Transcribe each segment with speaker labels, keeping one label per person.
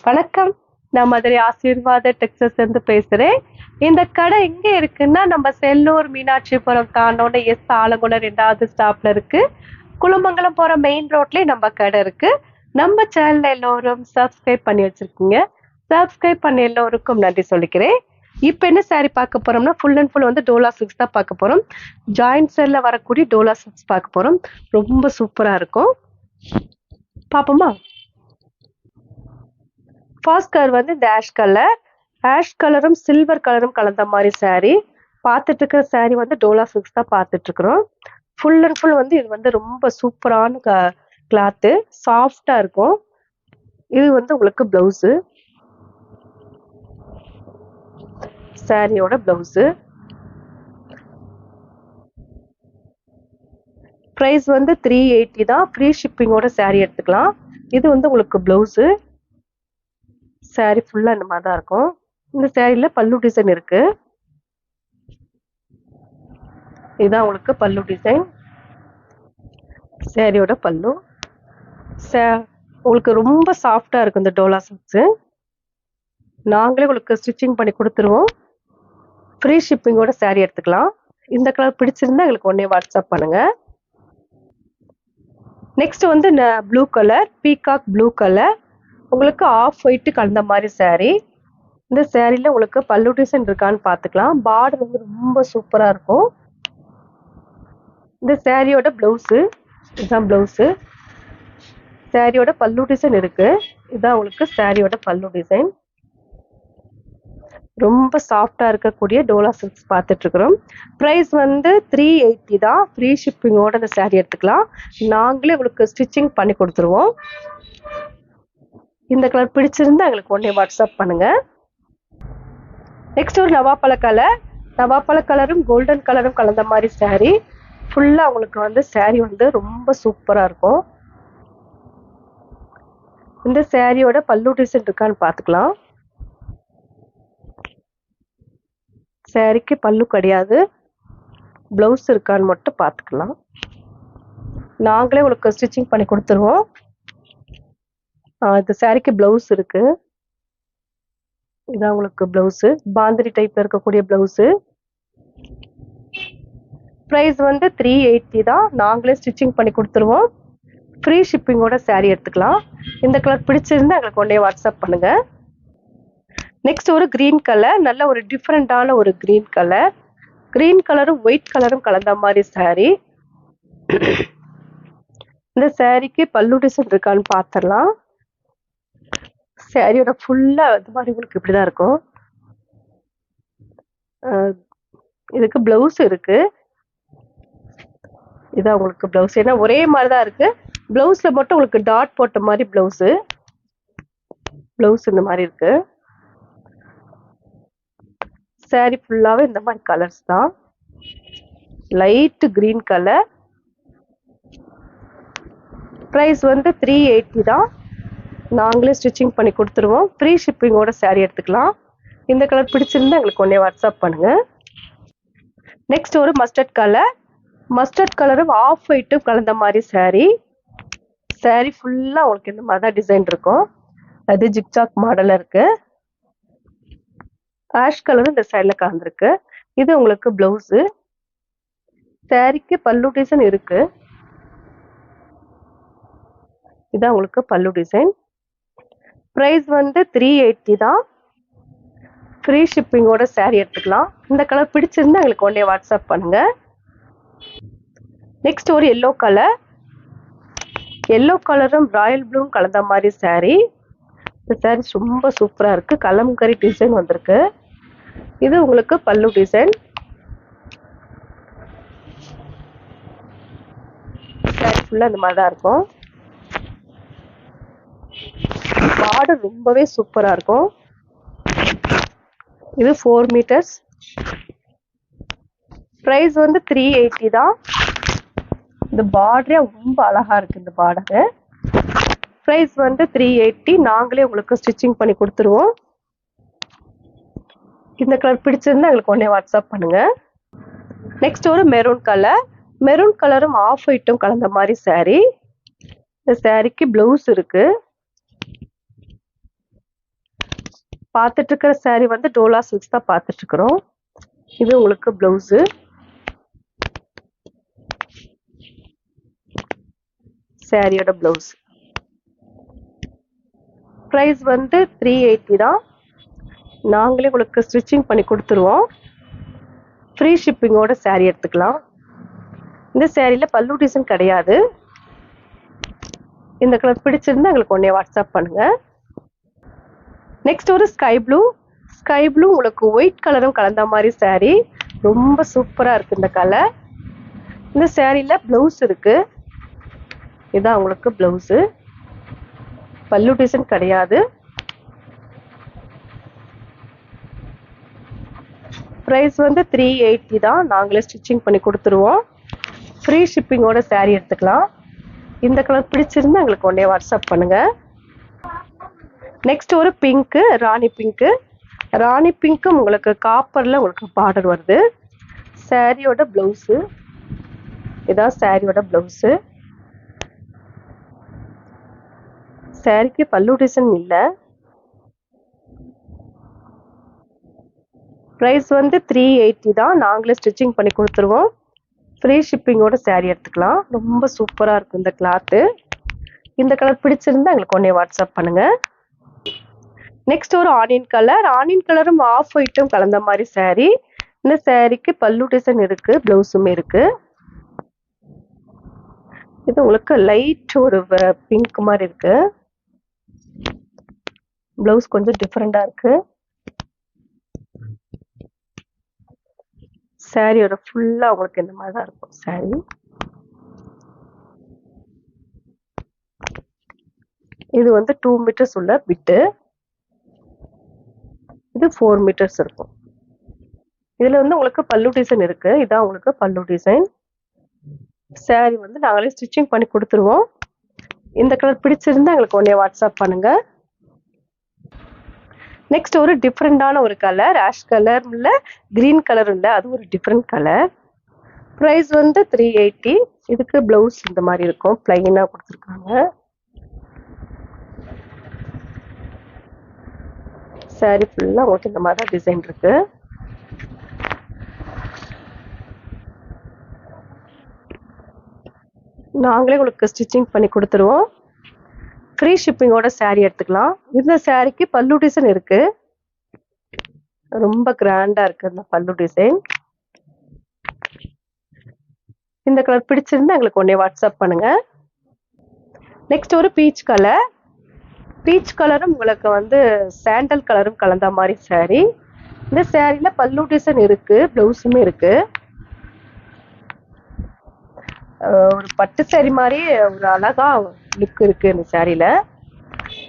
Speaker 1: வணக்கம். நான் மதுரை ஆசீர்வாத டெக்ஸஸ்ல இருந்து பேசுறேன். இந்த கடை எங்க இருக்குன்னா, நம்ம செல்லூர் மீனாட்சிபுரம் தாண்டோன ஆலங்குளம் 2வது ஸ்டாப்ல இருக்கு. குளமங்கலம் போற மெயின் ரோட்லயே நம்ம கடை இருக்கு. நம்ம சேனல்ல எல்லோரும் சப்ஸ்கிரைப் பண்ணி வச்சிருக்கீங்க. சப்ஸ்கிரைப் பண்ண எல்லோருக்கும் நன்றி சொல்லிக்கிறேன். இப்ப என்ன saree பார்க்க போறோம்னா, ஃபுல் அண்ட் ஃபுல் வந்து டோலா சில்க்ஸ் தான் பார்க்க போறோம். ஜாயிண்ட் செல்ல வரக்கூடிய டோலா சில்க்ஸ் பார்க்க போறோம். ரொம்ப சூப்பரா இருக்கும். பாப்போமா? ஃபர்ஸ்ட் கலர் வந்து இந்த ஆஷ் கலரும் சில்வர் கலரும் கலந்த மாதிரி saree. பார்த்துட்டு இருக்கிற saree வந்து டோலா சில்க்ஸ் தான் பார்த்துட்டு இருக்கிறோம். ஃபுல் அண்ட் ஃபுல் வந்து இது வந்து ரொம்ப சூப்பரான கிளாத்து, சாஃப்டா இருக்கும். இது வந்து உங்களுக்கு பிளவுஸு, சாரியோட பிளவுஸு. ப்ரைஸ் வந்து 380 தான். ஃப்ரீ ஷிப்பிங்கோட saree எடுத்துக்கலாம். இது வந்து உங்களுக்கு பிளவுஸு. saree ஃபுல்லா இந்த மாதிரி தான் இருக்கும். இந்த சாரியில பல்லு டிசைன் இருக்கு. இதுதான் உங்களுக்கு பல்லு டிசைன், சாரியோட பல்லு. உங்களுக்கு ரொம்ப சாஃப்டா இருக்கும் இந்த டோலா சில்க்ஸ். நாங்களே உங்களுக்கு ஸ்டிச்சிங் பண்ணி கொடுத்துருவோம். ஃப்ரீ ஷிப்பிங்கோட saree எடுத்துக்கலாம். இந்த கலர் பிடிச்சிருந்தா எங்களுக்கு உடனே வாட்ஸ்அப் பண்ணுங்க. நெக்ஸ்ட் வந்து blue colour, peacock blue colour, உங்களுக்கு ஆஃப் ஒயிட் கலந்த மாதிரி saree. இந்த சாரியில உங்களுக்கு பல்லு டிசைன் இருக்கான்னு பார்த்துக்கலாம். பார்டர் வந்து ரொம்ப சூப்பரா இருக்கும். இந்த சாரியோட பிளவுஸு, இதுதான் பிளவுஸு. சாரியோட பல்லு டிசைன் இருக்கு. இதுதான் உங்களுக்கு சாரியோட பல்லு டிசைன். ரொம்ப சாஃப்டா இருக்கக்கூடிய டோலா சில்க்ஸ் பார்த்துட்டு இருக்கிறோம். ப்ரைஸ் வந்து 380 தான். ஃப்ரீ ஷிப்பிங்கோட இந்த saree எடுத்துக்கலாம். நாங்களே உங்களுக்கு ஸ்டிச்சிங் பண்ணி கொடுத்துருவோம். இந்த கலர் பிடிச்சிருந்தா எங்களுக்கு உடனே வாட்ஸ்அப் பண்ணுங்க. நெக்ஸ்ட் ஒரு நவாப்பழ கலரும் கோல்டன் கலரும் கலந்த மாதிரி saree. ஃபுல்லா உங்களுக்கு வந்து saree வந்து ரொம்ப சூப்பரா இருக்கும். இந்த சாரியோட பல்லு டிசைன் இருக்கான்னு பார்த்துக்கலாம். சாரிக்கு பல்லு கிடையாது, பிளவுஸ் இருக்கான்னு மட்டும் பார்த்துக்கலாம். நாங்களே உங்களுக்கு ஸ்டிச்சிங் பண்ணி கொடுத்துருவோம். இந்த சாரிக்கு பிளவுஸ் இருக்கு. இதான் உங்களுக்கு பிளவுஸ், பாந்திரி டைப்ல இருக்கக்கூடிய பிளவுஸ். ப்ரைஸ் வந்து 380 தான். நாங்களே ஸ்டிச்சிங் பண்ணி கொடுத்துருவோம். ஃப்ரீ ஷிப்பிங்கோட saree எடுத்துக்கலாம். இந்த கலர் பிடிச்சிருந்தா எங்களுக்கு உடனே வாட்ஸ்அப் பண்ணுங்க. நெக்ஸ்ட் ஒரு கிரீன் கலர், நல்ல ஒரு டிஃப்ரெண்டான ஒரு கிரீன் கலர். கிரீன் கலரும் ஒயிட் கலரும் கலந்த மாதிரி saree. இந்த சாரிக்கு பல்லு டிசைன் இருக்கான்னு பார்த்துடலாம். சாரியோட ஃபுல்லா இது மாதிரி உங்களுக்கு இப்படிதான் இருக்கும். இதுக்கு பிளவுஸ் இருக்கு. இதான் உங்களுக்கு பிளவுஸ். ஏன்னா ஒரே மாதிரிதான் இருக்கு. பிளவுஸ்ல மட்டும் உங்களுக்கு டாட் போட்ட மாதிரி பிளவுஸ் இந்த மாதிரி இருக்கு. சாரி ஃபுல்லாவே இந்த மாதிரி கலர்ஸ் தான். Light green colour. ப்ரைஸ் வந்து 380 தான். நாங்களே ஸ்டிச்சிங் பண்ணி கொடுத்துருவோம். ஃப்ரீ ஷிப்பிங்கோட saree எடுத்துக்கலாம். இந்த கலர் பிடிச்சிருந்தா எங்களுக்கு உடனே வாட்ஸ்அப் பண்ணுங்க. நெக்ஸ்ட் ஒரு மஸ்டர்ட் கலரும் ஆஃப் ஒயிட்டும் கலந்த மாதிரி saree ஃபுல்லா உங்களுக்கு இந்த மாதிரி தான் டிசைன் இருக்கும். அது ஜிக்ஜாக் மாடல்ல இருக்கு. ஆஷ் கலரும் இந்த சைட்ல கலந்துருக்கு. இது உங்களுக்கு பிளவுஸ். சாரிக்கு பல்லு டிசைன் இருக்கு. இதான் உங்களுக்கு பல்லு டிசைன். ப்ரைஸ் வந்து 380 தான். ஃப்ரீ ஷிப்பிங்கோட saree எடுத்துக்கலாம். இந்த கலர் பிடிச்சிருந்தா எங்களுக்கு உடனே வாட்ஸ்அப் பண்ணுங்க. நெக்ஸ்ட் ஒரு எல்லோ கலரும் ராயல் ப்ளூவும் கலந்த மாதிரி saree. இந்த saree ரொம்ப சூப்பரா இருக்கு. கலம்கரி டிசைன் வந்திருக்கு. இது உங்களுக்கு பல்லு டிசைன். saree ஃபுல்லா இந்த மாதிரி தான் இருக்கும். பார்டர் ரொம்பவே சூப்பரா இருக்கும். இது 4 மீட்டர்ஸ். ப்ரைஸ் வந்து 380 தான். இந்த பார்டரே ரொம்ப அழகா இருக்கு. இந்த பார்டர் ப்ரைஸ் வந்து 380. நாங்களே உங்களுக்கு ஸ்டிச்சிங் பண்ணி கொடுத்துருவோம். இந்த கலர் பிடிச்சிருந்தா எங்களுக்கு உடனே வாட்ஸ்அப் பண்ணுங்க. நெக்ஸ்ட் ஒரு மெரூன் கலரும் ஆஃப் ஒயிட்டும் கலந்த மாதிரி saree. இந்த சாரிக்கு பிளவுஸ் இருக்கு. பார்த்துட்டு இருக்கிற saree வந்து டோலா சில்க்ஸ் தான் பார்த்துட்டு இருக்கிறோம். இது உங்களுக்கு பிளவுஸ். சாரியோட பிளவுஸ். பிரைஸ் வந்து 380 தான். நாங்களே உங்களுக்கு ஸ்டிச்சிங் பண்ணி கொடுத்துருவோம். ஃப்ரீ ஷிப்பிங்கோட saree எடுத்துக்கலாம். இந்த சாரியில பல்லு டிசைன் கிடையாது. இந்த கலர் பிடிச்சிருந்தா எங்களுக்கு உடனே வாட்ஸ்அப் பண்ணுங்க. நெக்ஸ்ட் ஒரு ஸ்கை ப்ளூ. ஸ்கை ப்ளூ உங்களுக்கு ஒயிட் கலரும் கலந்த மாதிரி saree. ரொம்ப சூப்பரா இருக்கு இந்த கலர். இந்த சாரியில பிளவுஸ் இருக்கு. இதான் உங்களுக்கு பிளவுஸ். பல்லு டிசைன் கிடையாது. பிரைஸ் வந்து 380 தான். நாங்களே ஸ்டிச்சிங் பண்ணி கொடுத்துருவோம். ஃப்ரீ ஷிப்பிங்கோட saree எடுத்துக்கலாம். இந்த கலர் பிடிச்சிருந்தா எங்களுக்கு உடனே வாட்ஸ்அப் பண்ணுங்க. நெக்ஸ்ட் ஒரு பிங்க்கு, ராணி பிங்க்கு. ராணி பிங்க்கும் உங்களுக்கு காப்பர்ல உங்களுக்கு பார்டர் வருது. சாரியோட பிளவுஸ். இதான் சாரியோட பிளவுஸ். சாரிக்கு பல்லு டிசைன் இல்ல. பிரைஸ் வந்து 380 தான். நாங்களே ஸ்டிச்சிங் பண்ணி கொடுத்துருவோம். ஃப்ரீ ஷிப்பிங்கோட saree எடுத்துக்கலாம். ரொம்ப சூப்பரா இருக்கும் இந்த கிளாத்து. இந்த கலர் பிடிச்சிருந்தா எங்களுக்கு உடனே வாட்ஸ்அப் பண்ணுங்க. நெக்ஸ்ட் ஒரு ஆனியன் கலர். ஆனியன் கலரும் ஆஃப் ஒயிட்டும் கலந்த மாதிரி saree. இந்த சாரிக்கு பல்லு டிசைன் இருக்கு, பிளவுஸுமே இருக்கு. இது உங்களுக்கு லைட் ஒரு பிங்க் மாதிரி இருக்கு. பிளவுஸ் கொஞ்சம் டிஃப்ரெண்டா இருக்கு. சாரியோட ஃபுல்லா உங்களுக்கு இந்த மாதிரி தான் இருக்கும் சாரி. இது வந்து 2 மீட்டர்ஸ் உள்ள பிட்டு. இது 4 மீட்டர்ஸ் இருக்கும். இதுல வந்து உங்களுக்கு பல்லு டிசைன் இருக்கு. இதான் உங்களுக்கு பல்லு டிசைன். சாரி வந்து நாங்களே ஸ்டிச்சிங் பண்ணி கொடுத்துருவோம். இந்த கலர் பிடிச்சிருந்தா எங்களுக்கு உடனே வாட்ஸ்அப் பண்ணுங்க. நெக்ஸ்ட் ஒரு டிஃப்ரெண்டான ஒரு கலர். ஆஷ் கலர் இல்ல, கிரீன் கலர் இல்ல, அது ஒரு டிஃப்ரெண்ட் கலர். பிரைஸ் வந்து 380. இதுக்கு பிளவுஸ் இந்த மாதிரி இருக்கும், பிளைனா கொடுத்துருக்காங்க. சாரி ஃபுல்லா உங்களுக்கு இந்த மாதிரி டிசைன் இருக்கு. நாங்களே உங்களுக்கு ஸ்டிச்சிங் பண்ணி கொடுத்துருவோம். ஃப்ரீ ஷிப்பிங்கோட saree எடுத்துக்கலாம். இந்த சாரிக்கு பல்லு டிசைன் இருக்கு. ரொம்ப கிராண்டா இருக்கு இந்த பல்லு டிசைன். இந்த கலர் பிடிச்சிருந்தா எங்களுக்கு உடனே வாட்ஸ்அப் பண்ணுங்க. நெக்ஸ்ட் ஒரு பீச் கலர். பீச் கலரும் உங்களுக்கு வந்து சாண்டல் கலரும் கலந்த மாதிரி saree. இந்த சாரியில பல்லு டிசைன் இருக்கு, பிளவுஸுமே இருக்கு. ஒரு பட்டு saree மாதிரி ஒரு அழகா லுக் இருக்கு இந்த சாரியில.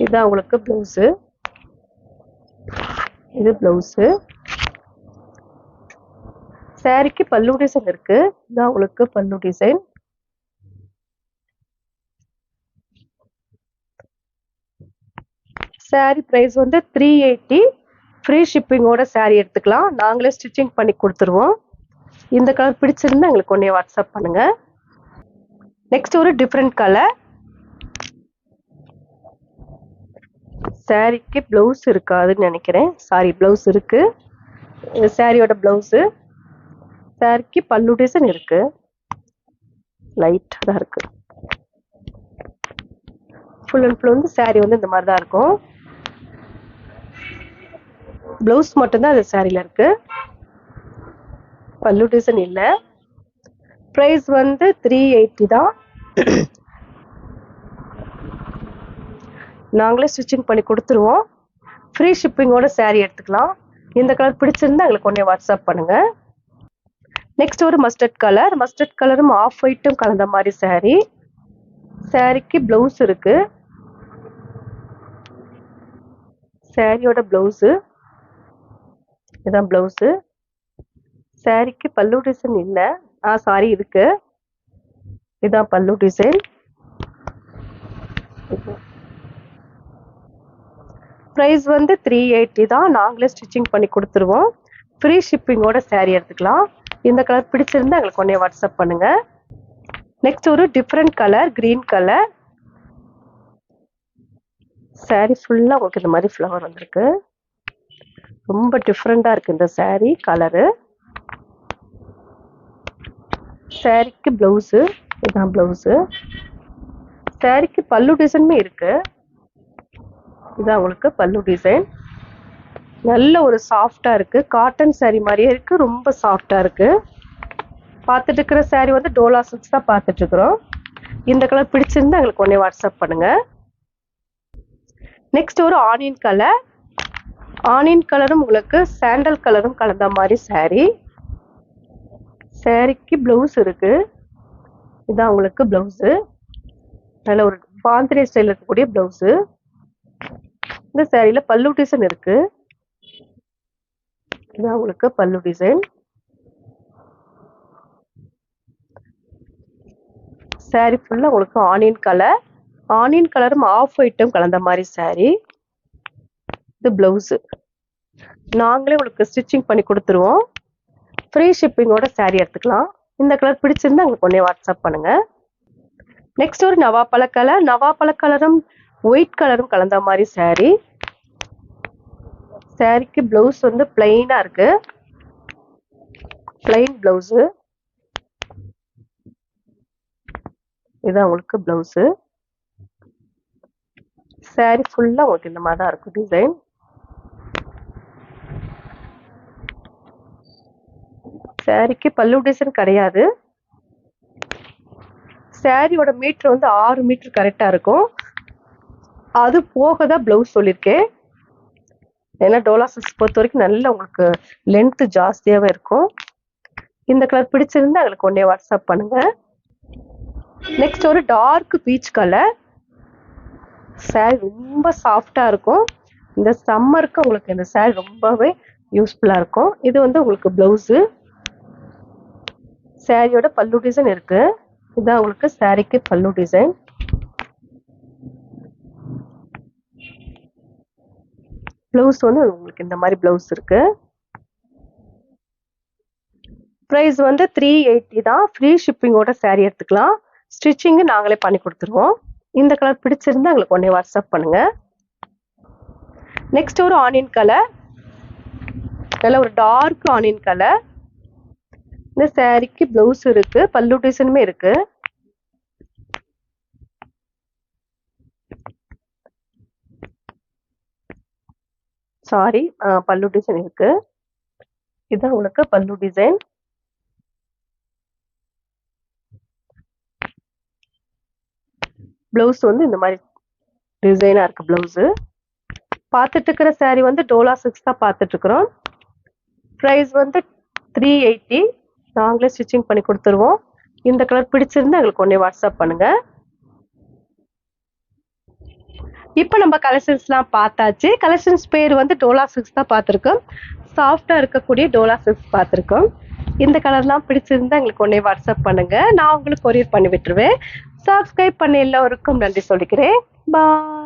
Speaker 1: இதுதான் உங்களுக்கு பிளவுஸ். இது பிளவுஸ். சாரிக்கு பல்லு டிசைன் இருக்கு. இதுதான் உங்களுக்கு பல்லு டிசைன். சாரி பிரைஸ் வந்து 380. ஃப்ரீ ஷிப்பிங்கோட saree எடுத்துக்கலாம். நாங்களே ஸ்டிச்சிங் பண்ணி கொடுத்துருவோம். இந்த கலர் பிடிச்சிருந்தா எங்களுக்கு உடனே வாட்ஸ்அப் பண்ணுங்க. நெக்ஸ்ட் ஒரு டிஃப்ரெண்ட் கலர். சாரிக்கு பிளவுஸ் இருக்காதுன்னு நினைக்கிறேன். சாரி, பிளவுஸ் இருக்கு. சாரியோட பிளவுஸ். சாரிக்கு பல்லு டிசைன் இருக்கு. லைட்டா தான் இருக்கு. ஃபுல் அண்ட் ஃபுல் வந்து சாரி வந்து இந்த மாதிரி தான் இருக்கும். பிளவுஸ் மட்டும்தான் அந்த சாரியில இருக்கு. பல்லு டிசைன் இல்ல. பிரைஸ் வந்து 380 தான். நாங்களே ஸ்டிச்சிங் பண்ணி கொடுத்துருவோம். ஃப்ரீ ஷிப்பிங்கோட saree எடுத்துக்கலாம். இந்த கலர் பிடிச்சிருந்தா எங்களுக்கு உடனே வாட்ஸ்அப் பண்ணுங்க. நெக்ஸ்ட் ஒரு மஸ்டர்ட் கலர். மஸ்டர்ட் கலரும் ஆஃப் ஒயிட்டும் கலந்த மாதிரி saree. சாரிக்கு பிளவுஸ் இருக்கு. சாரியோட பிளவுஸ். இதான் பிளவுஸ். சாரிக்கு பல்லு டிசைன் இல்ல. சாரி இருக்கு. இதான் பல்லு டிசைன். பிரைஸ் வந்து 380 தான். நாங்களே ஸ்டிச்சிங் பண்ணி கொடுத்துருவோம். ஃப்ரீ ஷிப்பிங்கோட saree எடுத்துக்கலாம். இந்த கலர் பிடிச்சிருந்தா எங்களுக்கு உடனே வாட்ஸ்அப் பண்ணுங்க. நெக்ஸ்ட் ஒரு different colour, green colour. saree ஃபுல்லா உங்களுக்கு இந்த மாதிரி ஃப்ளவர் வந்திருக்கு. ரொம்ப டிஃப்ரெண்டா இருக்கு இந்த saree கலரு. சாரிக்கு பிளவுஸ், இதுதான் பிளவுஸ். சாரிக்கு பல்லு டிசைனுமே இருக்கு. இதான் உங்களுக்கு பல்லு டிசைன். நல்ல ஒரு சாஃப்டா இருக்கு. காட்டன் saree மாதிரியே இருக்கு. ரொம்ப சாஃப்டா இருக்கு. பார்த்துட்டு இருக்கிற saree வந்து டோலா சில்க்ஸ் தான் பார்த்துட்டு இருக்கிறோம். இந்த கலர் பிடிச்சிருந்தா எங்களுக்கு உடனே வாட்ஸ்அப் பண்ணுங்க. நெக்ஸ்ட் ஒரு ஆனியன் கலர். ஆனியன் கலரும் உங்களுக்கு சாண்டல் கலரும் கலந்த மாதிரி saree. சாரிக்கு பிளவுஸ் இருக்கு. இதான் உங்களுக்கு பிளவுஸ். நல்ல ஒரு பாந்தினி ஸ்டைல் இருக்கக்கூடிய பிளவுஸ். இந்த சாரியில பல்லு டிசைன் இருக்கு. இதான் உங்களுக்கு பல்லு டிசைன். சாரி ஃபுல்லா உங்களுக்கு ஆனியன் கலர். ஆனியன் கலரும் ஆஃப் ஒயிட்டும் கலந்த மாதிரி saree. இது பிளவுஸ். நாங்களே உங்களுக்கு ஸ்டிச்சிங் பண்ணி கொடுத்துருவோம். ஃப்ரீ ஷிப்பிங்கோட saree எடுத்துக்கலாம். இந்த கலர் பிடிச்சிருந்தா உங்களுக்கு உடனே வாட்ஸ்அப் பண்ணுங்க. நெக்ஸ்ட் ஒரு நவாப்பழ கலர். நவாப்பழ கலரும் ஒயிட் கலரும் கலந்த மாதிரி saree. சாரிக்கு பிளவுஸ் வந்து பிளைனா இருக்கு. Plain blouse. இதான் உங்களுக்கு பிளவுஸ். சாரி ஃபுல்லா உங்களுக்கு இந்த மாதிரி தான் இருக்கும் டிசைன். சாரிக்கு பல்லு டிசைன் கிடையாது. சாரியோட மீட்டர் வந்து 6 மீட்டர் கரெக்டா இருக்கும். அது போக தான் பிளவுஸ் சொல்லியிருக்கேன். ஏன்னா டோலா சில்க்ஸ் பொறுத்த வரைக்கும் நல்ல உங்களுக்கு லென்த் ஜாஸ்தியாவே இருக்கும். இந்த கலர் பிடிச்சிருந்தா எங்களுக்கு உடனே வாட்ஸ்அப் பண்ணுங்க. நெக்ஸ்ட் ஒரு டார்க் பீச் கலர். சாரி ரொம்ப சாஃப்டா இருக்கும். இந்த சம்மருக்கு உங்களுக்கு இந்த சாரி ரொம்பவே யூஸ்ஃபுல்லா இருக்கும். இது வந்து உங்களுக்கு பிளவுஸ். சாரியோட பல்லு டிசைன் இருக்கு. இதான் உங்களுக்கு சாரிக்கு பல்லு டிசைன். பிளவுஸ் வந்து உங்களுக்கு இந்த மாதிரி பிளவுஸ் இருக்கு. பிரைஸ் வந்து 380 தான். ஃப்ரீ ஷிப்பிங்கோட saree எடுத்துக்கலாம். ஸ்டிச்சிங் நாங்களே பண்ணி கொடுத்துருவோம். இந்த கலர் பிடிச்சிருந்தா எங்களுக்கு உடனே வாட்ஸ்அப் பண்ணுங்க. நெக்ஸ்ட் ஒரு ஆனியன் கலர். நல்ல ஒரு டார்க் ஆனியன் கலர். இந்த சாரிக்கு பிளவுஸ் இருக்கு. பல்லு டிசைனுமே இருக்கு. சாரி பல்லு டிசைன் இருக்கு. இதுதான் உங்களுக்கு பல்லு டிசைன். பிளவுஸ் வந்து இந்த மாதிரி டிசைனா இருக்கு பிளவுஸ். பார்த்துட்டு இருக்கிற saree வந்து டோலா சில்க்ஸ் தான் பார்த்துட்டு இருக்கிறோம். ப்ரைஸ் வந்து 380. நாங்களே ஸ்டிச்சிங் பண்ணி கொடுத்துருவோம். இந்த கலர் பிடிச்சிருந்தா எங்களுக்கு உடனே வாட்ஸ்அப் பண்ணுங்க. இப்போ நம்ம கலெக்ஷன்ஸ்லாம் பார்த்தாச்சு. கலெக்ஷன்ஸ் பேர் வந்து டோலா சில்க்ஸ் தான் பார்த்துருக்கோம். சாஃப்டா இருக்கக்கூடிய டோலா சில்க்ஸ் பார்த்துருக்கோம். இந்த கலர்லாம் பிடிச்சிருந்தா எங்களுக்கு உடனே வாட்ஸ்அப் பண்ணுங்க. நான் உங்களுக்கு கொரியர் பண்ணி விட்டுருவேன். சப்ஸ்கிரைப் பண்ண எல்லோருக்கும் நன்றி சொல்லிக்கிறேன். பாய்.